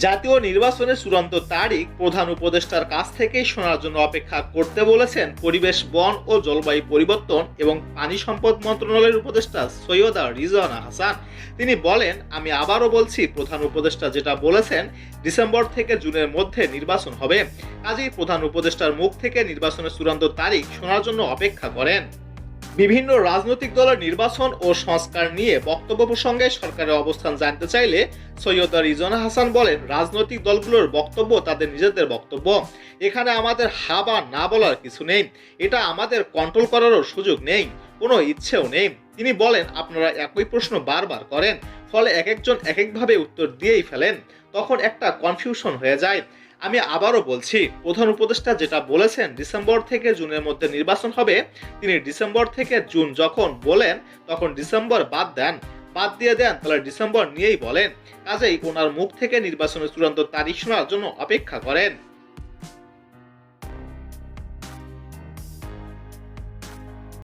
জাতীয় নির্বাচনের চূড়ান্ত তারিখ প্রধান উপদেষ্টার কাছ থেকেই শোনার জন্য অপেক্ষা করতে বলেছেন পরিবেশ, বন ও জলবায়ু পরিবর্তন এবং পানি সম্পদ মন্ত্রণালয়ের উপদেষ্টা সৈয়দা রিজওয়ানা হাসান। তিনি বলেন, আমি আবারও বলছি, প্রধান উপদেষ্টা যেটা বলেছেন ডিসেম্বর থেকে জুনের মধ্যে নির্বাচন হবে। কাজেই প্রধান উপদেষ্টার মুখ থেকে নির্বাচনের চূড়ান্ত তারিখ শোনার জন্য অপেক্ষা করেন। বিভিন্ন রাজনৈতিক দলের নির্বাচন ও সংস্কার নিয়ে বক্তব্য প্রসঙ্গে সরকারের অবস্থান জানতে চাইলে সৈয়দা রিজওয়ানা হাসান বলেন, রাজনৈতিক দলগুলোর বক্তব্য তাদের নিজেদের বক্তব্য। এখানে আমাদের হা বা না বলার কিছু নেই। এটা আমাদের কন্ট্রোল করারও সুযোগ নেই, কোনো ইচ্ছেও নেই। তিনি বলেন, আপনারা একই প্রশ্ন বারবার করেন, ফলে এক একজন এক একভাবে উত্তর দিয়েই ফেলেন, তখন একটা কনফিউশন হয়ে যায়। আমি আবারও বলছি, প্রধান উপদেষ্টা যেটা বলেছেন ডিসেম্বর থেকে জুনের মধ্যে নির্বাচন হবে, তিনি ডিসেম্বর থেকে জুন যখন বলেন তখন ডিসেম্বর বাদ দিয়ে দেন, তাহলে ডিসেম্বর নিয়েই বলেন। কাজেই ওনার মুখ থেকে নির্বাচনের চূড়ান্ত তারিখ শোনার জন্য অপেক্ষা করেন।